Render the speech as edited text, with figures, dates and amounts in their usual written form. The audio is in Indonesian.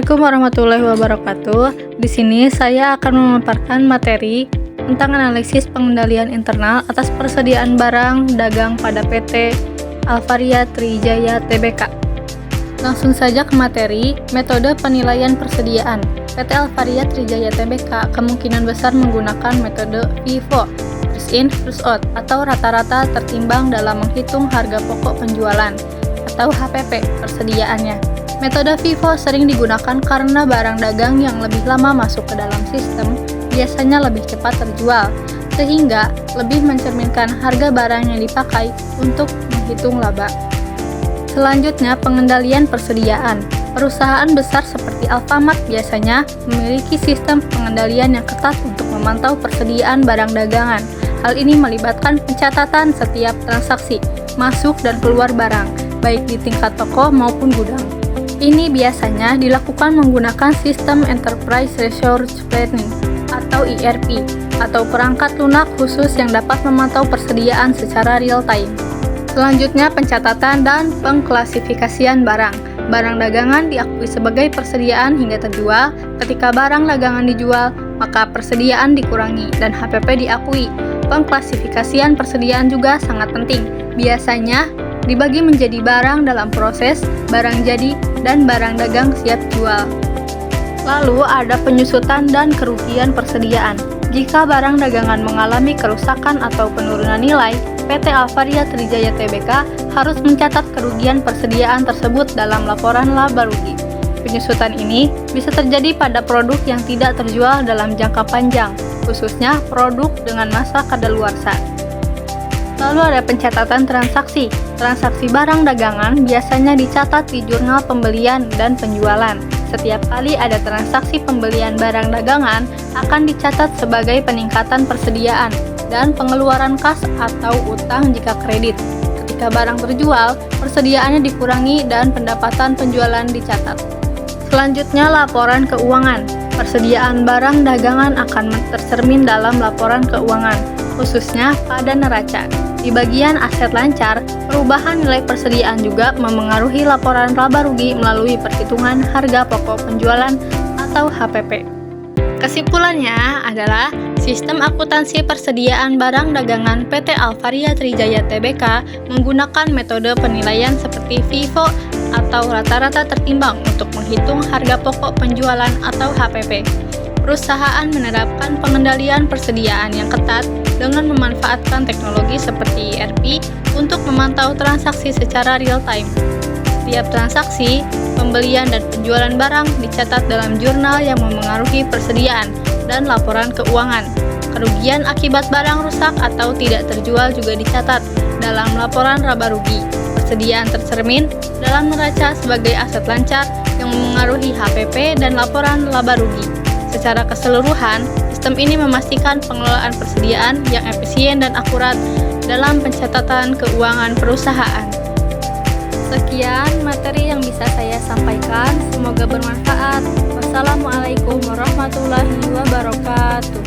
Assalamualaikum warahmatullahi wabarakatuh. Di sini saya akan memaparkan materi tentang analisis pengendalian internal atas persediaan barang dagang pada PT Alvaria Trijaya Tbk. Langsung saja ke materi. Metode penilaian persediaan. PT Alvaria Trijaya Tbk kemungkinan besar menggunakan metode FIFO, first in first out, atau rata-rata tertimbang dalam menghitung harga pokok penjualan atau HPP persediaannya. Metode FIFO sering digunakan karena barang dagang yang lebih lama masuk ke dalam sistem biasanya lebih cepat terjual, sehingga lebih mencerminkan harga barang yang dipakai untuk menghitung laba. Selanjutnya, pengendalian persediaan. Perusahaan besar seperti Alfamart biasanya memiliki sistem pengendalian yang ketat untuk memantau persediaan barang dagangan. Hal ini melibatkan pencatatan setiap transaksi, masuk dan keluar barang, baik di tingkat toko maupun gudang. Ini biasanya dilakukan menggunakan sistem Enterprise Resource Planning atau ERP, atau perangkat lunak khusus yang dapat memantau persediaan secara real time. Selanjutnya, pencatatan dan pengklasifikasian barang. Barang dagangan diakui sebagai persediaan hingga terjual. Ketika barang dagangan dijual, maka persediaan dikurangi dan HPP diakui. Pengklasifikasian persediaan juga sangat penting. Biasanya dibagi menjadi barang dalam proses, barang jadi, dan barang dagang siap jual. Lalu ada penyusutan dan kerugian persediaan. Jika barang dagangan mengalami kerusakan atau penurunan nilai, PT Alvaria Trijaya Tbk harus mencatat kerugian persediaan tersebut dalam laporan laba rugi. Penyusutan ini bisa terjadi pada produk yang tidak terjual dalam jangka panjang, khususnya produk dengan masa kadaluarsa. Lalu ada pencatatan transaksi. Transaksi barang dagangan biasanya dicatat di jurnal pembelian dan penjualan. Setiap kali ada transaksi pembelian barang dagangan akan dicatat sebagai peningkatan persediaan dan pengeluaran kas atau utang jika kredit. Ketika barang terjual, persediaannya dikurangi dan pendapatan penjualan dicatat. Selanjutnya, laporan keuangan. Persediaan barang dagangan akan tercermin dalam laporan keuangan, khususnya pada neraca. Di bagian aset lancar, perubahan nilai persediaan juga memengaruhi laporan laba rugi melalui perhitungan harga pokok penjualan atau HPP. Kesimpulannya adalah sistem akuntansi persediaan barang dagangan PT Alvaria Trijaya Tbk menggunakan metode penilaian seperti FIFO atau rata-rata tertimbang untuk menghitung harga pokok penjualan atau HPP. Perusahaan menerapkan pengendalian persediaan yang ketat dengan memanfaatkan teknologi seperti ERP untuk memantau transaksi secara real time. Setiap transaksi, pembelian dan penjualan barang dicatat dalam jurnal yang memengaruhi persediaan dan laporan keuangan. Kerugian akibat barang rusak atau tidak terjual juga dicatat dalam laporan laba rugi. Persediaan tercermin dalam neraca sebagai aset lancar yang memengaruhi HPP dan laporan laba rugi. Secara keseluruhan, sistem ini memastikan pengelolaan persediaan yang efisien dan akurat dalam pencatatan keuangan perusahaan. Sekian materi yang bisa saya sampaikan, semoga bermanfaat. Wassalamualaikum warahmatullahi wabarakatuh.